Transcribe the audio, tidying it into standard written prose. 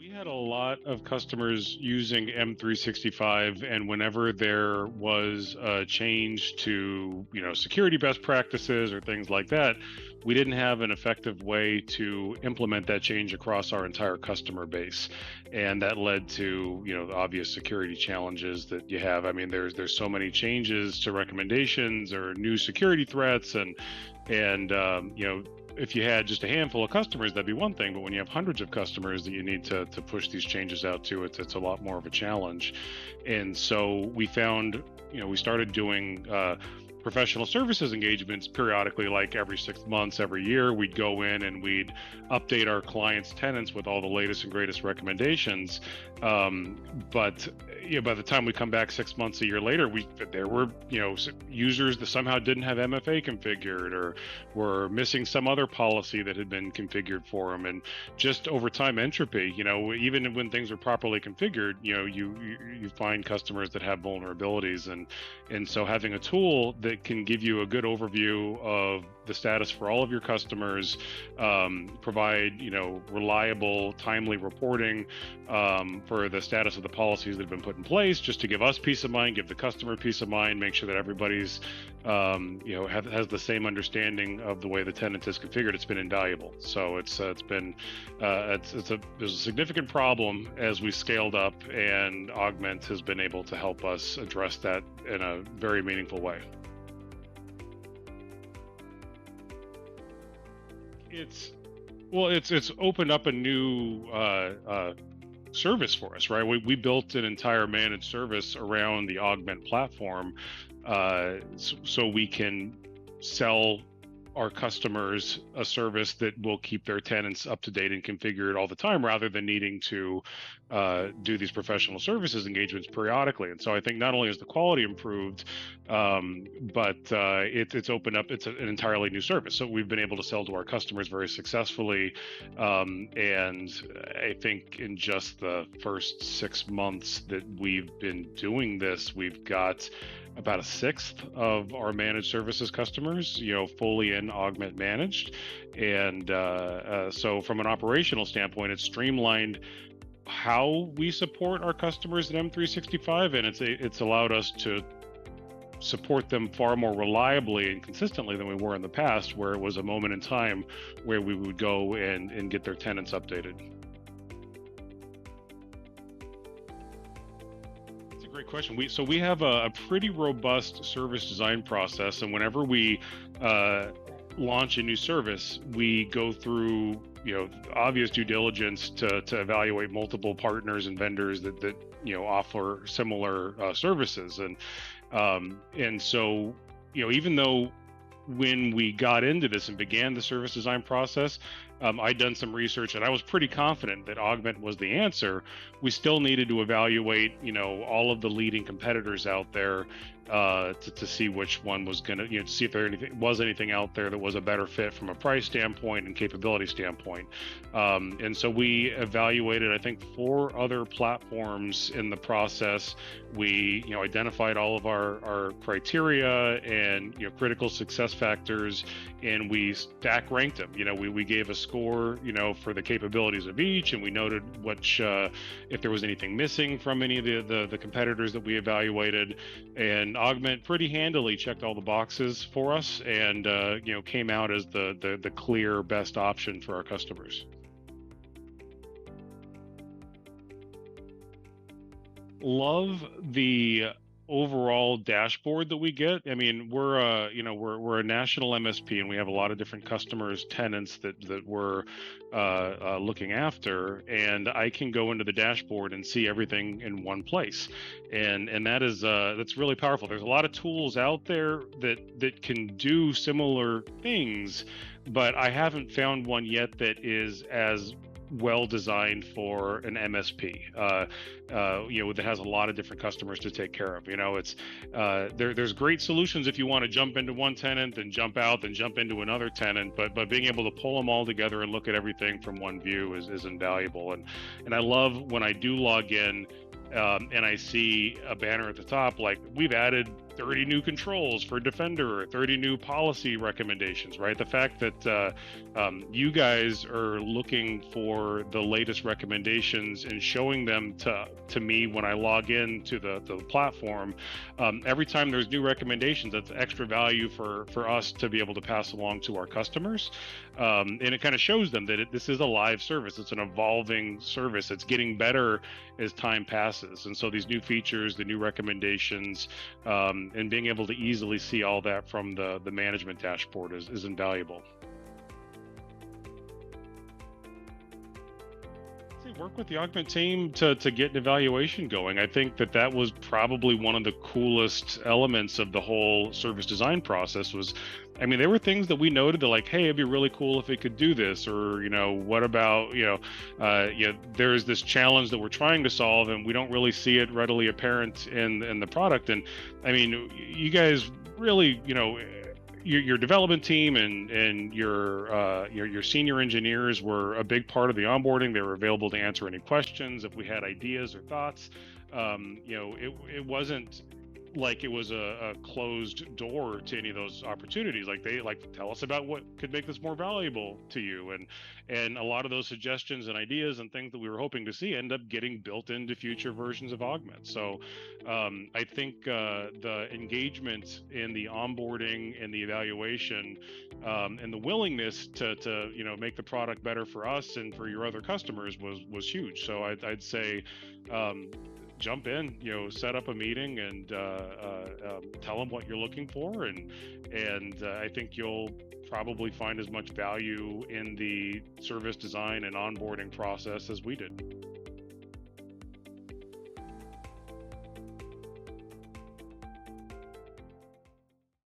We had a lot of customers using M365, and whenever there was a change to, security best practices or things like that, we didn't have an effective way to implement that change across our entire customer base, and that led to, the obvious security challenges that you have. I mean, there's so many changes to recommendations or new security threats, and if you had just a handful of customers, that'd be one thing. But when you have hundreds of customers that you need to push these changes out to, it's a lot more of a challenge. And so we found, we started doing professional services engagements periodically, like every 6 months, every year. We'd go in and we'd update our clients' tenants with all the latest and greatest recommendations. But by the time we come back 6 months, a year later, there were users that somehow didn't have MFA configured or were missing some other policy that had been configured for them, and just over time entropy. Even when things are properly configured, you find customers that have vulnerabilities, and so having a tool that can give you a good overview of the status for all of your customers, provide reliable, timely reporting for the status of the policies that have been put in place, just to give us peace of mind, give the customer peace of mind, make sure that everybody's has the same understanding of the way the tenant is configured. It's been invaluable. So it's a significant problem as we scaled up, and Augmentt has been able to help us address that in a very meaningful way. It's opened up a new service for us, right? We built an entire managed service around the Augmentt platform, so we can sell our customers a service that will keep their tenants up to date and configured all the time, rather than needing to do these professional services engagements periodically. And so I think not only has the quality improved, but it's opened up. It's an entirely new service. So we've been able to sell to our customers very successfully. And I think in just the first 6 months that we've been doing this, we've got about a sixth of our managed services customers, fully in Augmentt managed. And so from an operational standpoint, it's streamlined how we support our customers at M365, and it's allowed us to support them far more reliably and consistently than we were in the past, where it was a moment in time where we would go and get their tenants updated. Great question. We have a pretty robust service design process, and whenever we launch a new service, we go through obvious due diligence to evaluate multiple partners and vendors that offer similar services, and so even though when we got into this and began the service design process, I'd done some research and I was pretty confident that Augmentt was the answer. We still needed to evaluate, all of the leading competitors out there to see which one was going to, to see if there was anything out there that was a better fit from a price standpoint and capability standpoint. And so we evaluated, I think, 4 other platforms in the process. We, identified all of our criteria and, critical success factors, and we stack ranked them. We gave a score, for the capabilities of each, and we noted which, if there was anything missing from any of the competitors that we evaluated. And Augmentt pretty handily checked all the boxes for us, and came out as the clear best option for our customers. Love the overall dashboard that we get. I mean, we're a national MSP, and we have a lot of different customers, tenants that we're looking after, and I can go into the dashboard and see everything in one place, and that's really powerful. There's a lot of tools out there that can do similar things, but I haven't found one yet that is as well designed for an MSP, that has a lot of different customers to take care of. There's great solutions if you want to jump into one tenant, then jump out, then jump into another tenant, but being able to pull them all together and look at everything from one view is invaluable. And I love when I do log in, and I see a banner at the top, like, we've added 30 new controls for Defender, or 30 new policy recommendations, right? The fact that you guys are looking for the latest recommendations and showing them to me when I log in to the platform, every time there's new recommendations, that's extra value for us to be able to pass along to our customers. And it kind of shows them that this is a live service. It's an evolving service. It's getting better as time passes. And so these new features, the new recommendations, and being able to easily see all that from the management dashboard is invaluable. Work with the Augmentt team to get an evaluation going. I think that was probably one of the coolest elements of the whole service design process was, I mean, there were things that we noted that like, hey, it'd be really cool if it could do this, or, what about, there's this challenge that we're trying to solve and we don't really see it readily apparent in the product. And I mean, you guys really, your development team and your senior engineers were a big part of the onboarding. They were available to answer any questions if we had ideas or thoughts. It wasn't like it was a closed door to any of those opportunities. Like they tell us about what could make this more valuable to you, and a lot of those suggestions and ideas and things that we were hoping to see end up getting built into future versions of Augmentt. So I think the engagement in the onboarding and the evaluation and the willingness to make the product better for us and for your other customers was huge. So I'd say jump in, set up a meeting and tell them what you're looking for, and I think you'll probably find as much value in the service design and onboarding process as we did.